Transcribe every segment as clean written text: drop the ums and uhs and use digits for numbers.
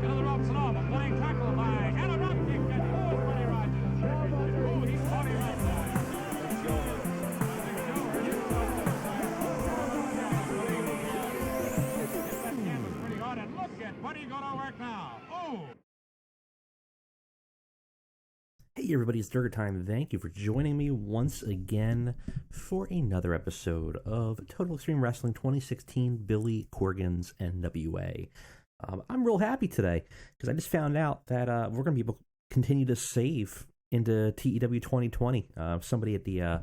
Into the ropes and off. A flying tackle by and a drop kick that goes Buddy Rogers. Oh, he's caught him right there. That can was pretty hard, and look at Buddy going to work now. Oh! Hey everybody, it's Durgertime. Thank you for joining me once again for another episode of Total Extreme Wrestling 2016 Billy Corgan's NWA. I'm real happy today because I just found out that we're going to be able to continue to save into TEW 2020. Somebody at the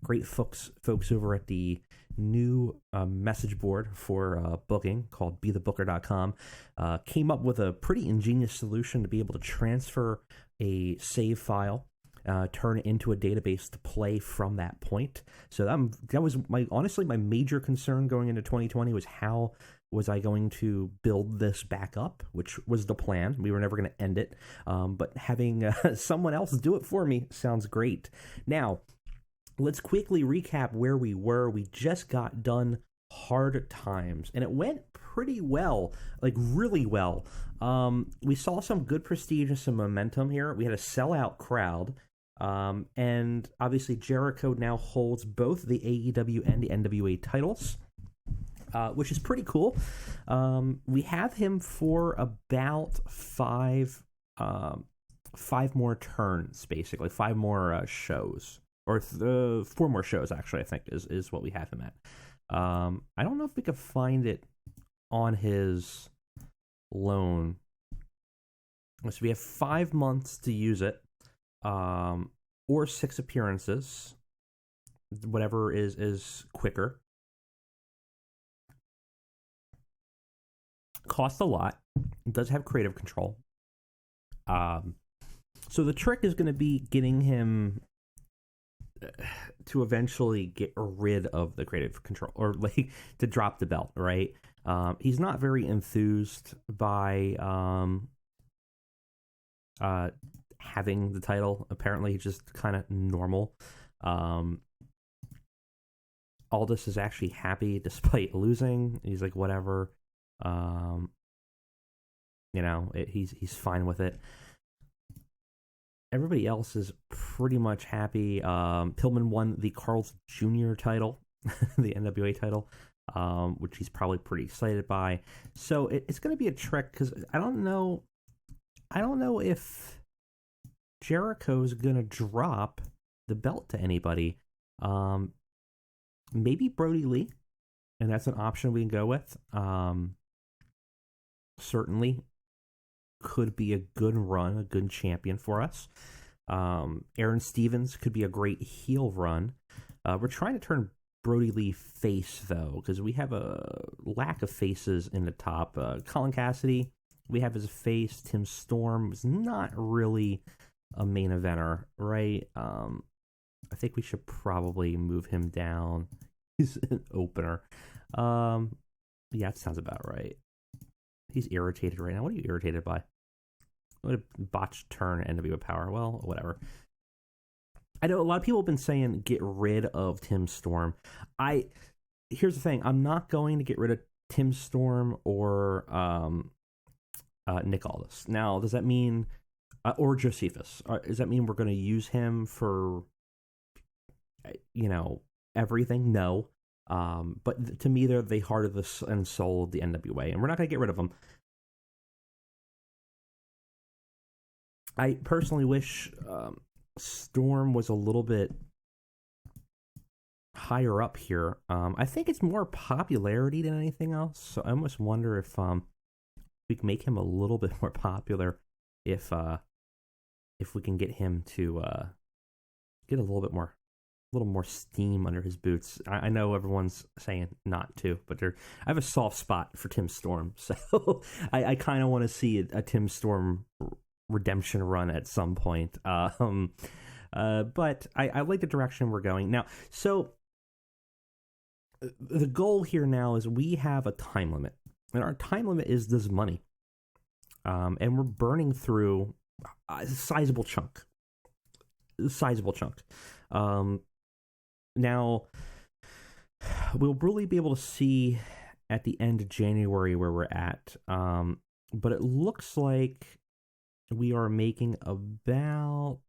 great folks over at the new message board for booking called BeTheBooker.com came up with a pretty ingenious solution to be able to transfer a save file, turn it into a database to play from that point. So that was honestly my major concern going into 2020 was how was I going to build this back up, which was the plan. We were never going to end it, but having someone else do it for me sounds great. Now, let's quickly recap where we were. We just got done Hard Times, and it went pretty well, like really well. We saw some good prestige and some momentum here. We had a sellout crowd, and obviously Jericho now holds both the AEW and the NWA titles, which is pretty cool. We have him for about five more turns, basically, 5 more shows, or 4 more shows, actually, I think is what we have him at. I don't know if we could find it on his loan. So we have 5 months to use it, or 6 appearances, whatever is quicker. Costs a lot. It does have creative control. So the trick is going to be getting him to eventually get rid of the creative control, or like to drop the belt, right? He's not very enthused by having the title. Apparently he's just kind of normal. Aldis is actually happy despite losing. He's like, whatever. He's fine with it. Everybody else is pretty much happy. Pillman won the Carl's Jr. title, the NWA title, which he's probably pretty excited by. So it's going to be a trick because I don't know if Jericho's going to drop the belt to anybody. Maybe Brodie Lee, and that's an option we can go with. Certainly could be a good run, a good champion for us. Aaron Stevens could be a great heel run. We're trying to turn Brodie Lee face, though, because we have a lack of faces in the top. Colin Cassidy, we have his face. Tim Storm was not really a main eventer, right? I think we should probably move him down. He's an opener. Yeah, that sounds about right. He's irritated right now. What are you irritated by? What a botched turn, NWA Power. Well, whatever. I know a lot of people have been saying get rid of Tim Storm. Here's the thing. I'm not going to get rid of Tim Storm or Nick Aldis. Now, does that mean... or Josephus. Does that mean we're going to use him for, everything? No. But to me, they're the heart of and soul of the NWA, and we're not going to get rid of them. I personally wish Storm was a little bit higher up here. I think it's more popularity than anything else, so I almost wonder if we can make him a little bit more popular if we can get him to get a little more steam under his boots. I know everyone's saying not to, but I have a soft spot for Tim Storm, so I kind of want to see a Tim Storm redemption run at some point. But I like the direction we're going now. So the goal here now is we have a time limit, and our time limit is this money, and we're burning through a sizable chunk. Now, we'll really be able to see at the end of January where we're at. but it looks like we are making about...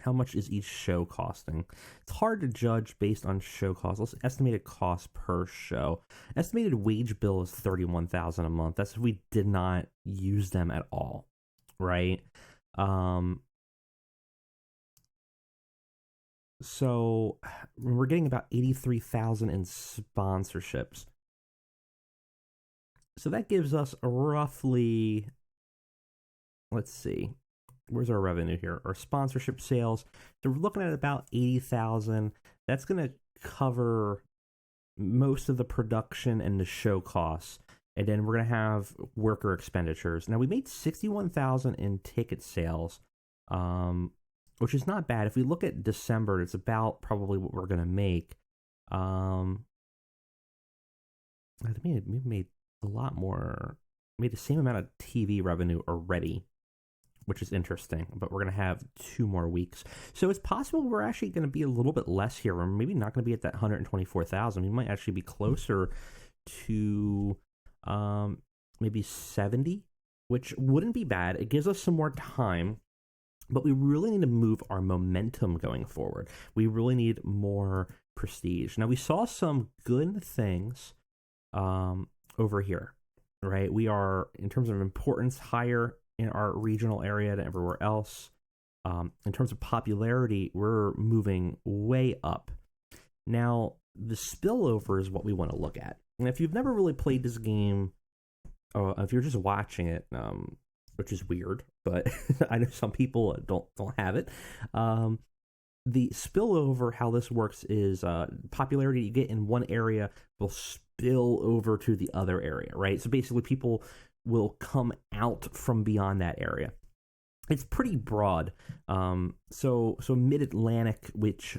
How much is each show costing? It's hard to judge based on show costs. Let's estimated cost per show. Estimated wage bill is $31,000 a month. That's if we did not use them at all, right? So we're getting about $83,000 in sponsorships. So that gives us roughly, let's see, where's our revenue here? Our sponsorship sales. So we're looking at about $80,000. That's going to cover most of the production and the show costs. And then we're going to have worker expenditures. Now, we made $61,000 in ticket sales, which is not bad. If we look at December, it's about probably what we're going to make. I mean, we made a lot more. Made the same amount of TV revenue already, which is interesting, but we're going to have 2 more weeks. So it's possible we're actually going to be a little bit less here. We're maybe not going to be at that 124,000. We might actually be closer to maybe 70, which wouldn't be bad. It gives us some more time, but we really need to move our momentum going forward. We really need more prestige. Now, we saw some good things over here, right? We are, in terms of importance, higher in our regional area than everywhere else. In terms of popularity, we're moving way up. Now, the spillover is what we want to look at. And if you've never really played this game, or if you're just watching it, which is weird, but I know some people don't have it. The spillover, how this works is popularity you get in one area will spill over to the other area, right? So basically people will come out from beyond that area. It's pretty broad. So Mid-Atlantic, which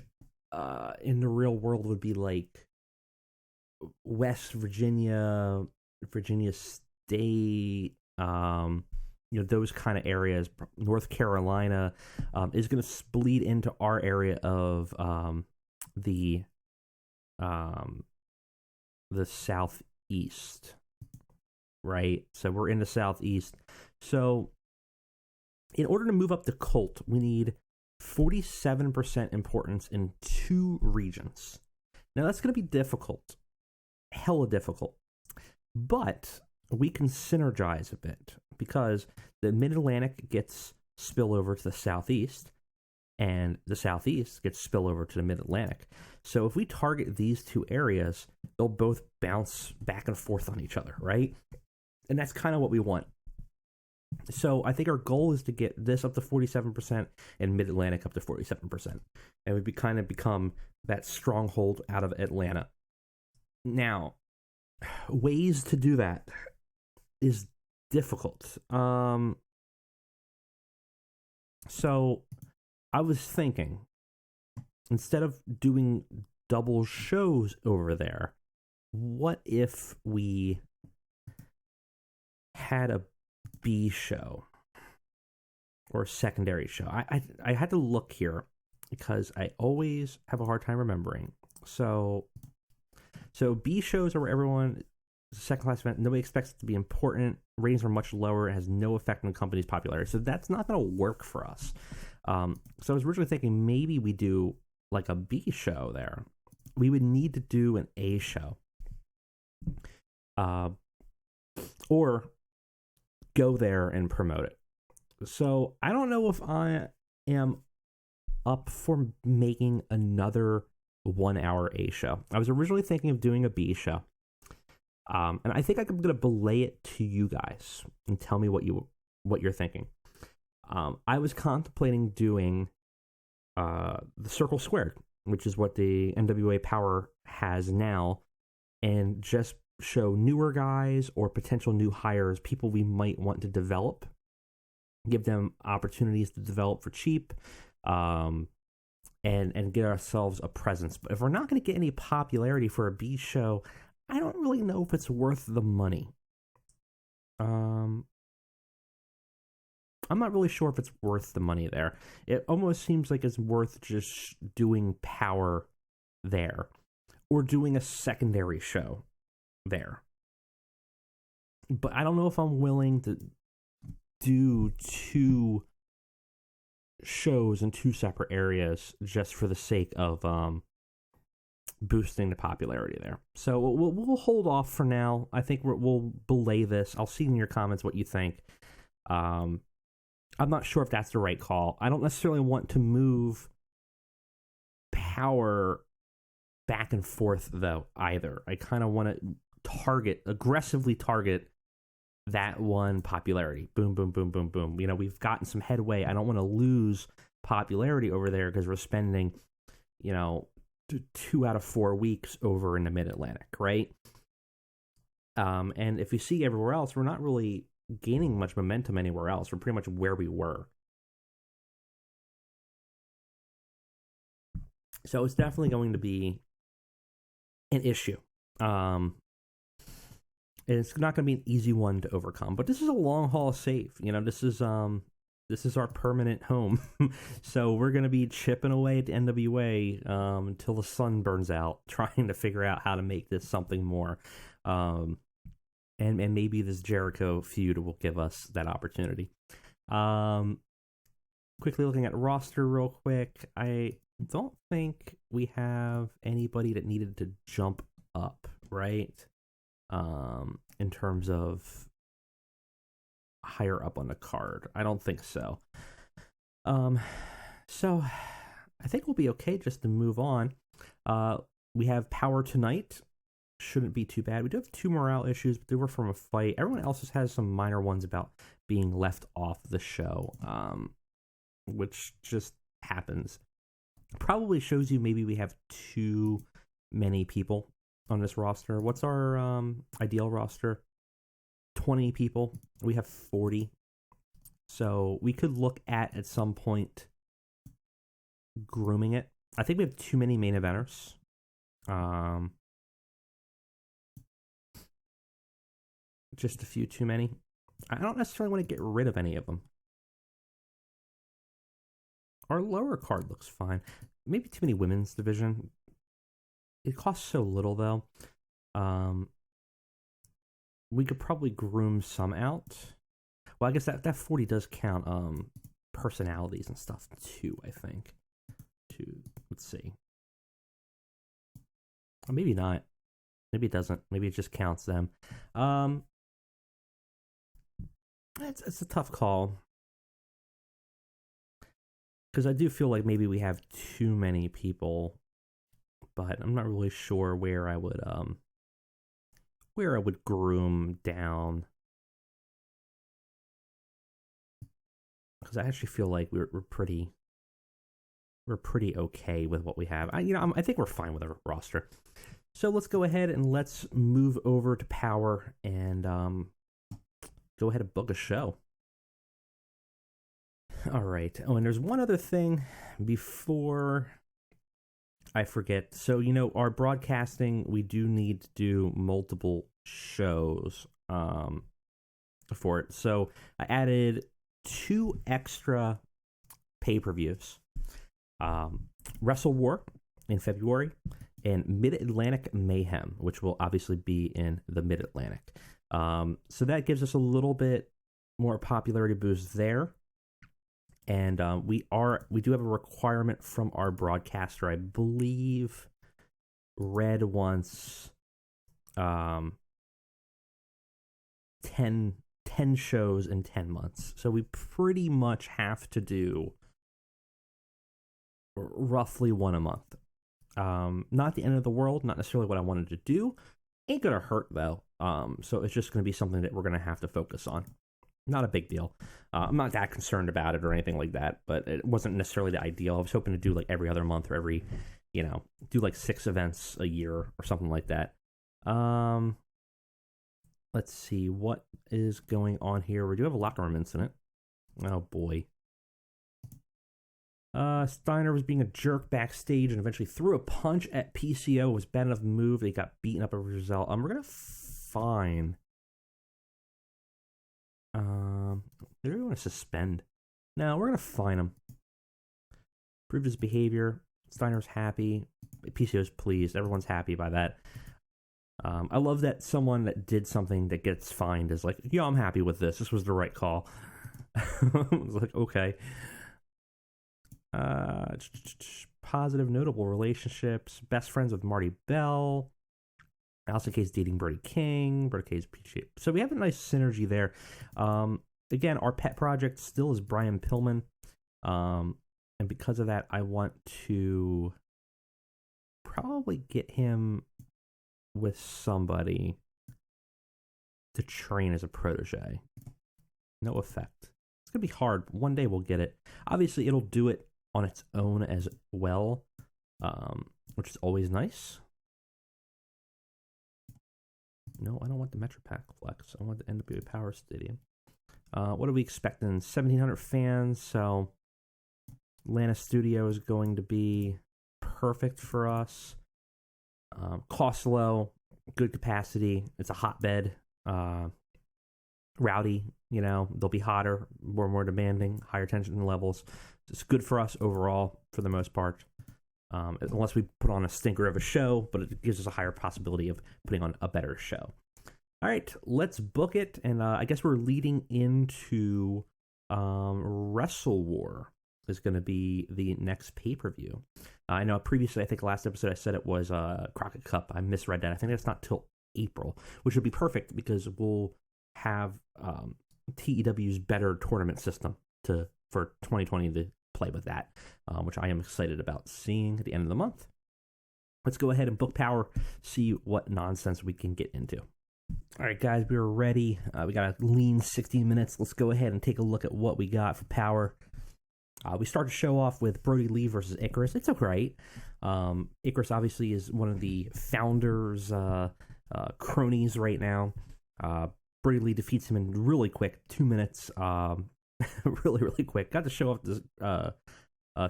in the real world would be like West Virginia, Virginia State, those kind of areas. North Carolina is going to bleed into our area of the Southeast, right? So we're in the Southeast. So in order to move up the Colt, we need 47% importance in 2 regions. Now that's going to be difficult, hella difficult, but we can synergize a bit because the Mid-Atlantic gets spillover to the Southeast and the Southeast gets spillover to the Mid-Atlantic. So if we target these 2 areas, they'll both bounce back and forth on each other, right? And that's kind of what we want. So I think our goal is to get this up to 47% and Mid-Atlantic up to 47%. And we kind of become that stronghold out of Atlanta. Now, ways to do that is difficult. So I was thinking, instead of doing double shows over there, what if we had a B show or a secondary show? I had to look here because I always have a hard time remembering. So B shows are where everyone, second class event, nobody expects it to be important. Ratings are much lower. It has no effect on the company's popularity. So that's not going to work for us. So I was originally thinking maybe we do like a B show there. We would need to do an A show. Or go there and promote it. So I don't know if I am up for making another 1-hour A show. I was originally thinking of doing a B show. And I think I'm going to belay it to you guys and tell me what you're thinking. I was contemplating doing the Circle Squared, which is what the NWA Power has now, and just show newer guys or potential new hires, people we might want to develop, give them opportunities to develop for cheap, and get ourselves a presence. But if we're not going to get any popularity for a B show, I don't really know if it's worth the money. I'm not really sure if it's worth the money there. It almost seems like it's worth just doing Power there or doing a secondary show there. But I don't know if I'm willing to do 2 shows in 2 separate areas just for the sake of boosting the popularity there. So we'll hold off for now. I think we'll belay this. I'll see in your comments what you think. I'm not sure if that's the right call. I don't necessarily want to move Power back and forth, though, either. I kind of want to aggressively target that one popularity. Boom, boom, boom, boom, boom. You know, we've gotten some headway. I don't want to lose popularity over there because we're spending, 2 out of 4 weeks over in the Mid-Atlantic, right? And if you see everywhere else, we're not really gaining much momentum anywhere else. We're pretty much where we were. So it's definitely going to be an issue. It's not going to be an easy one to overcome, but this is a long haul save. This is our permanent home. So we're going to be chipping away at the NWA until the sun burns out, trying to figure out how to make this something more. And maybe this Jericho feud will give us that opportunity. Quickly looking at roster real quick. I don't think we have anybody that needed to jump up, right? In terms of higher up on the card. I don't think so. So I think we'll be okay just to move on. We have Power tonight. Shouldn't be too bad. We do have 2 morale issues, but they were from a fight. Everyone else has some minor ones about being left off the show, which just happens. Probably shows you maybe we have too many people on this roster. What's our ideal roster? 20 people. We have 40. So we could look at some point grooming it. I think we have too many main eventers. Just a few too many. I don't necessarily want to get rid of any of them. Our lower card looks fine. Maybe too many women's division. It costs so little, though. We could probably groom some out. Well, I guess that 40 does count personalities and stuff, too, I think. Let's see. Or maybe not. Maybe it doesn't. Maybe it just counts them. It's a tough call. Because I do feel like maybe we have too many people, but I'm not really sure where I would groom down. Because I actually feel like we're pretty okay with what we have. I think we're fine with our roster. So let's go ahead and let's move over to Power and go ahead and book a show. All right. Oh, and there's one other thing before I forget. So, our broadcasting, we do need to do multiple shows for it. So I added 2 extra pay-per-views. Wrestle War in February and Mid-Atlantic Mayhem, which will obviously be in the Mid-Atlantic. So that gives us a little bit more popularity boost there. And we do have a requirement from our broadcaster. I believe Red wants 10 shows in 10 months. So we pretty much have to do roughly 1 a month. Not the end of the world, not necessarily what I wanted to do. Ain't gonna hurt though. So it's just gonna be something that we're gonna have to focus on. Not a big deal. I'm not that concerned about it or anything like that, but it wasn't necessarily the ideal. I was hoping to do like every other month or every, do like 6 events a year or something like that. Let's see what is going on here. We do have a locker room incident. Oh boy. Steiner was being a jerk backstage and eventually threw a punch at PCO. It was bad enough move. They got beaten up over Giselle. We're gonna fine. Do we want to suspend? No, we're gonna fine him. Prove his behavior. Steiner's happy. PCO's pleased. Everyone's happy by that. I love that someone that did something that gets fined is like, yeah, I'm happy with this. This was the right call. It's like, okay. Positive, notable relationships. Best friends with Marty Bell. Alison Kay's dating Brody King. Brody Kay's PG. So we have a nice synergy there. Again, our pet project still is Brian Pillman. And because of that, I want to probably get him with somebody to train as a protege. No effect. It's going to be hard. One day we'll get it. Obviously, it'll do it on its own as well, which is always nice. No, I don't want the MetroPack Flex. I want the NWA Power Stadium. What are we expecting? 1,700 fans, so Atlanta Studio is going to be perfect for us. Cost low, good capacity. It's a hotbed. Rowdy, they'll be hotter, more demanding, higher tension levels. It's good for us overall, for the most part. Unless we put on a stinker of a show, but it gives us a higher possibility of putting on a better show. All right, let's book it, and I guess we're leading into Wrestle War is going to be the next pay-per-view. I know previously, I think last episode I said it was Crockett Cup. I misread that. I think that's not till April, which would be perfect because we'll have TEW's better tournament system for 2020 to play with that, which I am excited about seeing at the end of the month. Let's go ahead and book Power, see what nonsense we can get into. All right, guys, we're ready. We got a lean 60 minutes. Let's go ahead and take a look at what we got for Power. We start the show off with Brodie Lee versus Icarus. It's okay. Icarus obviously is one of the founders' cronies right now. Brodie Lee defeats him in really quick, 2 minutes. Really, really quick. Got to show off this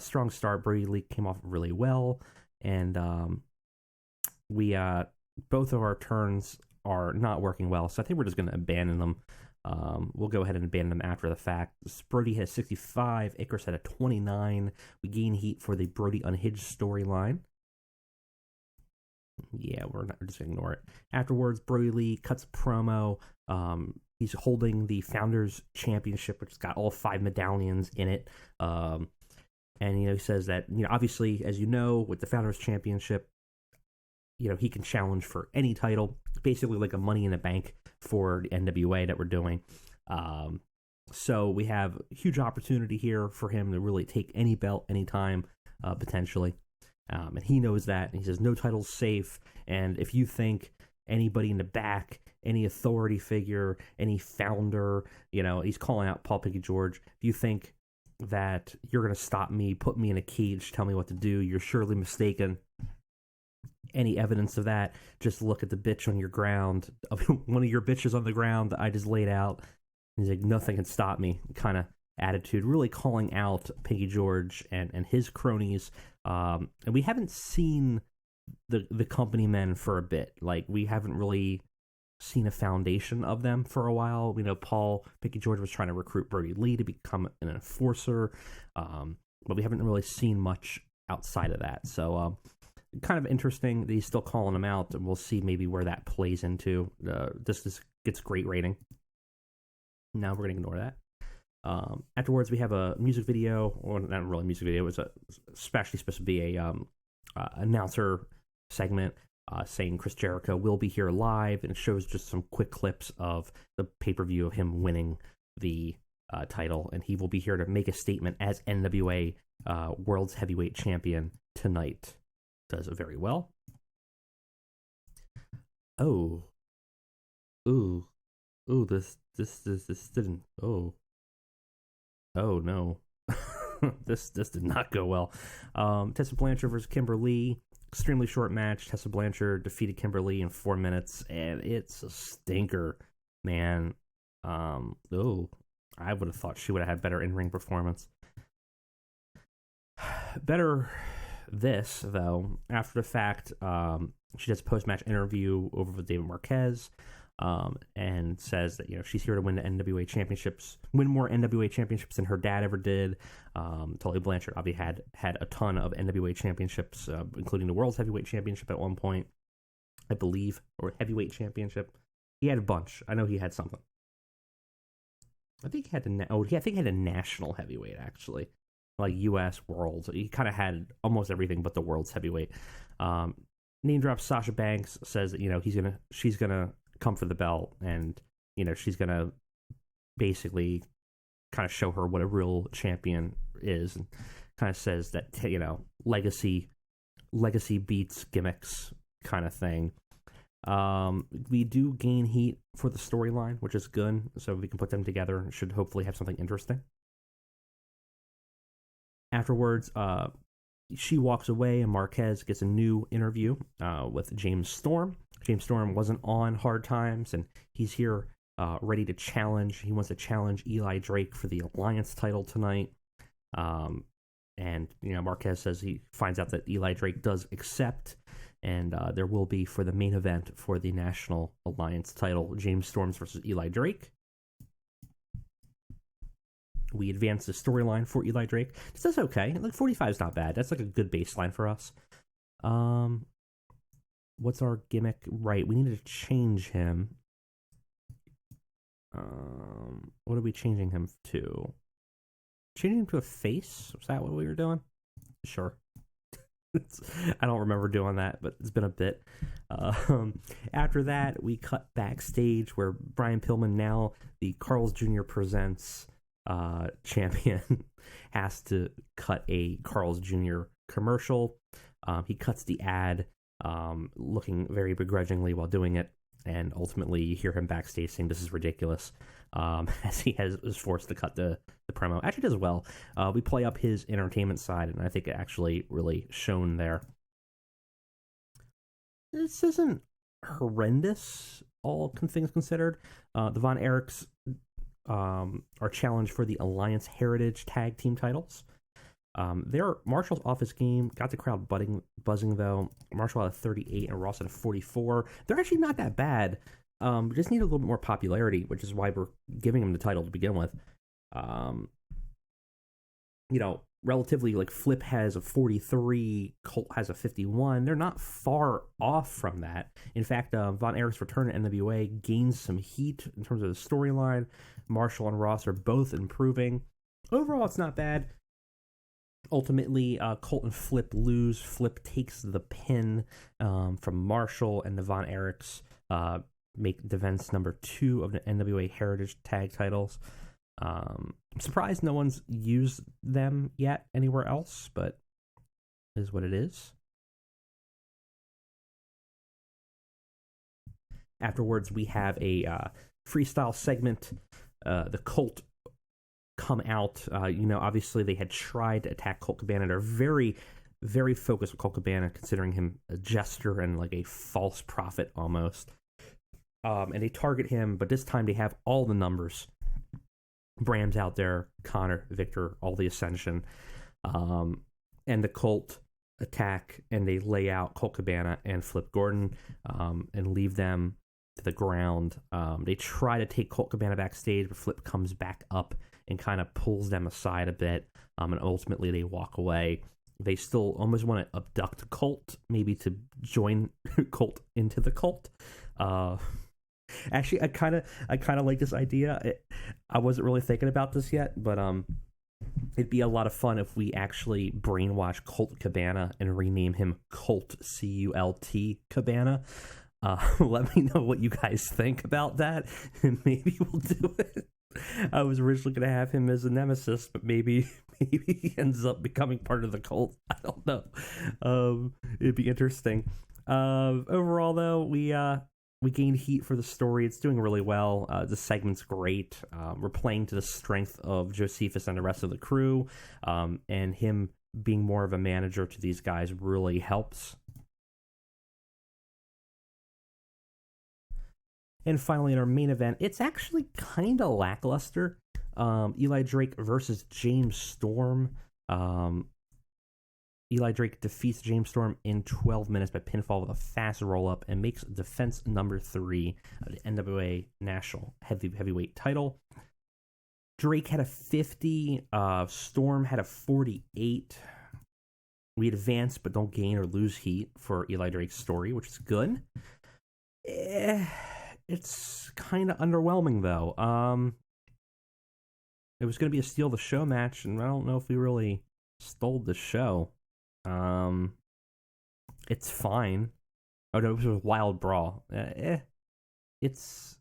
strong start. Brodie Lee came off really well, and we both of our turns are not working well, so I think we're just going to abandon them. We'll go ahead and abandon them after the fact. Brodie has 65, Icarus had a 29. We gain heat for the Brodie Unhinged storyline. Yeah, we're just going to ignore it. Afterwards, Brodie Lee cuts a promo. He's holding the Founders Championship, which has got all 5 medallions in it. And, he says that, obviously, as you know, with the Founders Championship, he can challenge for any title, basically like a Money in the Bank for the NWA that we're doing. So we have a huge opportunity here for him to really take any belt anytime, potentially. And he knows that. And he says, no title's safe. And if you think anybody in the back, any authority figure, any founder, he's calling out Paul Pinky George. If you think that you're going to stop me, put me in a cage, tell me what to do, you're surely mistaken. Any evidence of that, just look at the bitch on your ground, one of your bitches on the ground that I just laid out. He's like, nothing can stop me kind of attitude, really calling out Pinky George and his cronies. And we haven't seen the company men for a bit. Like, we haven't really seen a foundation of them for a while. We know Pinky George was trying to recruit Brodie Lee to become an enforcer, but we haven't really seen much outside of that. So, kind of interesting that he's still calling him out, and we'll see maybe where that plays into. This gets great rating. Now we're going to ignore that. Afterwards, we have a music video, or not really a music video, it was especially supposed to be a announcer segment saying Chris Jericho will be here live, and it shows just some quick clips of the pay-per-view of him winning the title, and he will be here to make a statement as NWA Worlds Heavyweight Champion tonight. Does it very well. Oh. Ooh. This didn't. Oh no. this did not go well. Tessa Blanchard versus Kimber Lee. Extremely short match. Tessa Blanchard defeated Kimber Lee in 4 minutes, and it's a stinker, man. I would have thought she would have had better in-ring performance. Better this, though, after the fact, she does a post-match interview over with David Marquez, and says that, she's here to win the NWA championships, win more NWA championships than her dad ever did. Tully Blanchard obviously had a ton of NWA championships, including the World's Heavyweight Championship at one point. I believe, or heavyweight championship. He had a bunch. I know he had something. I think he had I think he had a national heavyweight, actually, like U.S. Worlds. He kind of had almost everything but the Worlds Heavyweight. Name drops Sasha Banks, says that she's gonna come for the belt, and she's gonna basically kind of show her what a real champion is, and kind of says that legacy beats gimmicks kind of thing. We do gain heat for the storyline, which is good, so we can put them together and should hopefully have something interesting. Afterwards, she walks away and Marquez gets a new interview with James Storm. James Storm wasn't on Hard Times, and he's here ready to challenge. He wants to challenge Eli Drake for the Alliance title tonight. And Marquez says he finds out that Eli Drake does accept, and there will be, for the main event for the National Alliance title, James Storms versus Eli Drake. We advance the storyline for Eli Drake. This is okay. 45 is not bad. That's like a good baseline for us. What's our gimmick? Right, we needed to change him. What are we changing him to? Changing him to a face? Was that what we were doing? Sure. I don't remember doing that, but it's been a bit. After that, we cut backstage where Brian Pillman, now the Carl's Jr. Presents champion, has to cut a Carl's Jr. commercial. He cuts the ad, looking very begrudgingly while doing it, and ultimately you hear him backstage saying this is ridiculous, as he is forced to cut the promo. Actually does well. We play up his entertainment side, and I think it actually really shone there. This isn't horrendous, all things considered. The Von Erichs are challenged for the Alliance Heritage Tag Team titles. Their Marshall's office game got the crowd buzzing, though. Marshall had a 38 and Ross had a 44. They're actually not that bad. We just need a little bit more popularity, which is why we're giving them the title to begin with. Relatively, like, Flip has a 43, Colt has a 51. They're not far off from that. In fact, Von Erich's return to NWA gains some heat in terms of the storyline. Marshall and Ross are both improving. Overall, it's not bad. Ultimately, Colt and Flip lose. Flip takes the pin from Marshall, and the Von Erichs make defense number 2 of the NWA Heritage Tag titles. I'm surprised no one's used them yet anywhere else, but it is what it is. Afterwards, we have a freestyle segment. The Colt come out. Obviously they had tried to attack Colt Cabana. They're very, very focused with Colt Cabana, considering him a jester and like a false prophet almost. And they target him, but this time they have all the numbers. Bram's out there, Connor, Victor, all the Ascension. And the Colt attack, and they lay out Colt Cabana and Flip Gordon and leave them to the ground. They try to take Colt Cabana backstage, but Flip comes back up and kind of pulls them aside a bit, and ultimately they walk away. They still almost want to abduct Colt, maybe to join Colt into the cult. Actually, I kind of like this idea. I wasn't really thinking about this yet, but it'd be a lot of fun if we actually brainwash Colt Cabana and rename him Colt, C-U-L-T, Cabana. Let me know what you guys think about that, and maybe we'll do it. I was originally going to have him as a nemesis, but maybe he ends up becoming part of the cult. I don't know. It'd be interesting. Overall, though, we gained heat for the story. It's doing really well. The segment's great. We're playing to the strength of Josephus and the rest of the crew, and him being more of a manager to these guys really helps. And finally, in our main event, it's actually kind of lackluster. Eli Drake versus James Storm. Eli Drake defeats James Storm in 12 minutes by pinfall with a fast roll-up and makes defense number 3 of the NWA National Heavyweight title. Drake had a 50. Storm had a 48. We advance but don't gain or lose heat for Eli Drake's story, which is good. It's kind of underwhelming, though. It was going to be a steal the show match, and I don't know if we really stole the show. It's fine. Oh, no, it was a wild brawl. It's...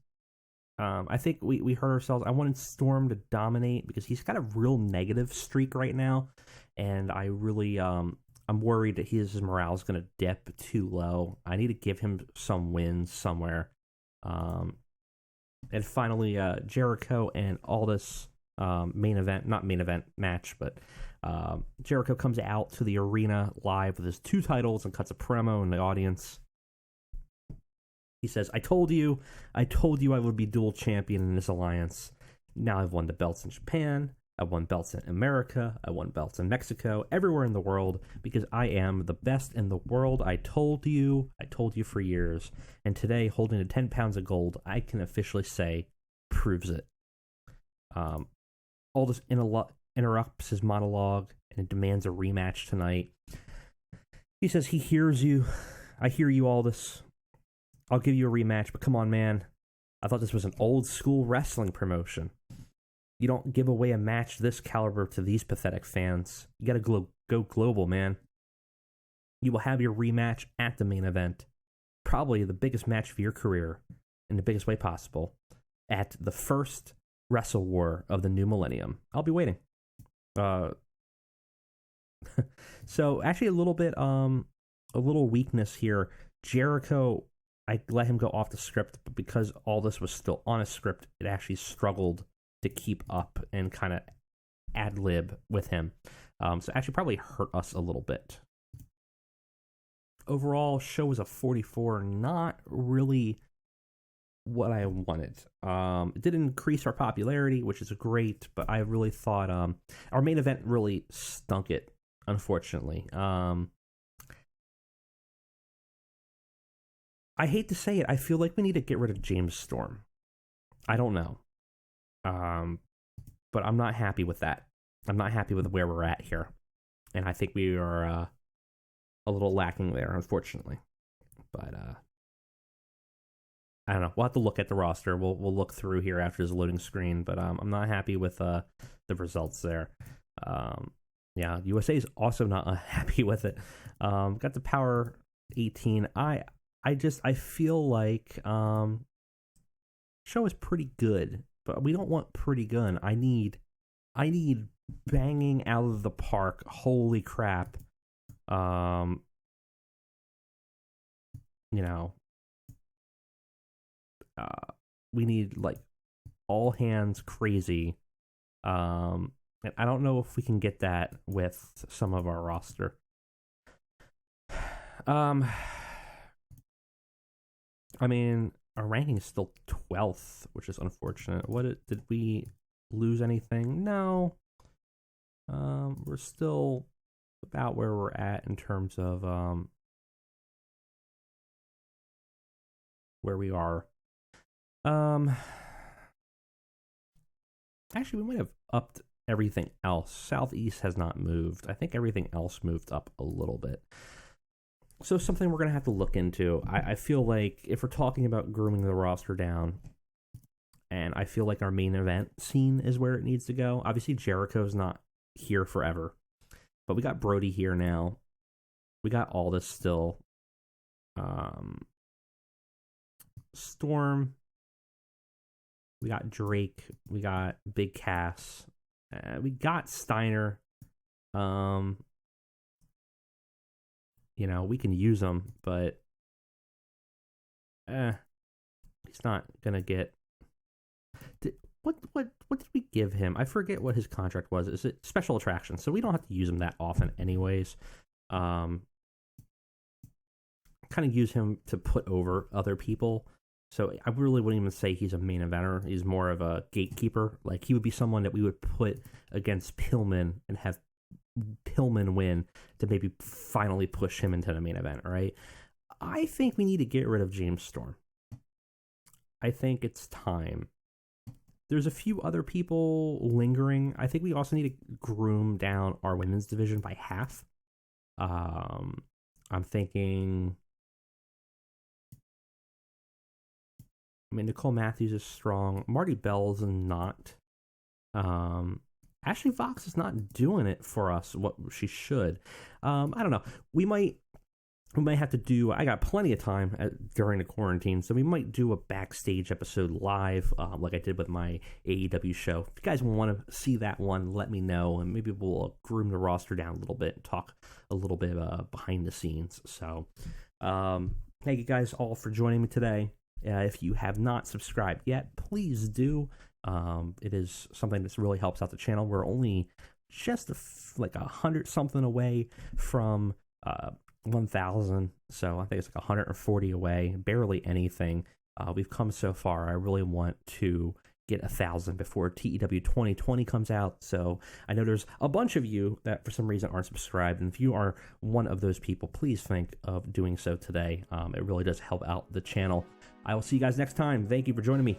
I think we hurt ourselves. I wanted Storm to dominate because he's got a real negative streak right now, and I really I'm worried that his morale is going to dip too low. I need to give him some wins somewhere. And finally, Jericho and Aldis not main event match, but Jericho comes out to the arena live with his 2 titles and cuts a promo in the audience. He says, I told you I would be dual champion in this alliance. Now I've won the belts in Japan, I won belts in America, I won belts in Mexico, everywhere in the world, because I am the best in the world. I told you for years, and today, holding the 10 pounds of gold, I can officially say, proves it. Aldis interrupts his monologue and demands a rematch tonight. He says he hears you. I hear you, Aldis. I'll give you a rematch, but come on, man. I thought this was an old school wrestling promotion. You don't give away a match this caliber to these pathetic fans. You gotta go global, man. You will have your rematch at the main event. Probably the biggest match of your career, in the biggest way possible, at the first Wrestle War of the new millennium. I'll be waiting. So, actually a little weakness here. Jericho, I let him go off the script, but because all this was still on a script, it actually struggled to keep up and kind of ad-lib with him. So actually probably hurt us a little bit. Overall, show was a 44, not really what I wanted. It did increase our popularity, which is great, but I really thought our main event really stunk it, unfortunately. I hate to say it, I feel like we need to get rid of James Storm. I don't know. But I'm not happy with that. I'm not happy with where we're at here. And I think we are a little lacking there, unfortunately. But I don't know. We'll have to look at the roster. We'll look through here after this loading screen, but I'm not happy with the results there. Yeah, USA is also not happy with it. Got the Power 18. I feel like show is pretty good, but we don't want pretty good. I need banging out of the park. Holy crap. We need like all hands crazy. And I don't know if we can get that with some of our roster. I mean, our ranking is still 12th, which is unfortunate. Did we lose anything? No. We're still about where we're at in terms of where we are. Actually, we might have upped everything else. Southeast has not moved. I think everything else moved up a little bit. So something we're going to have to look into. I feel like if we're talking about grooming the roster down, and I feel like our main event scene is where it needs to go. Obviously, Jericho's not here forever, but we got Brodie here now. We got Aldis still. Storm. We got Drake. We got Big Cass. We got Steiner. We can use him, but he's not gonna get. What did we give him? I forget what his contract was. Is it special attraction? So we don't have to use him that often, anyways. Kind of use him to put over other people. So I really wouldn't even say he's a main eventer. He's more of a gatekeeper. Like, he would be someone that we would put against Pillman and have Pillman win to maybe finally push him into the main event, right? I think we need to get rid of James Storm. I think it's time. There's a few other people lingering. I think we also need to groom down our women's division by half. I'm thinking I mean, Nicole Matthews is strong. Marty Bell's not. Ashley Fox is not doing it for us what she should. I don't know. We might have to do. I got plenty of time during the quarantine, so we might do a backstage episode live, like I did with my AEW show. If you guys want to see that one, let me know, and maybe we'll groom the roster down a little bit and talk a little bit behind the scenes. So, thank you guys all for joining me today. If you have not subscribed yet, please do. It is something that really helps out the channel. We're only just like 100 something away from 1,000, so I think it's like 140 away, barely anything. We've come so far. I really want to get 1,000 before TEW 2020 comes out, so I know there's a bunch of you that for some reason aren't subscribed, and if you are one of those people, please think of doing so today. It really does help out the channel. I will see you guys next time. Thank you for joining me.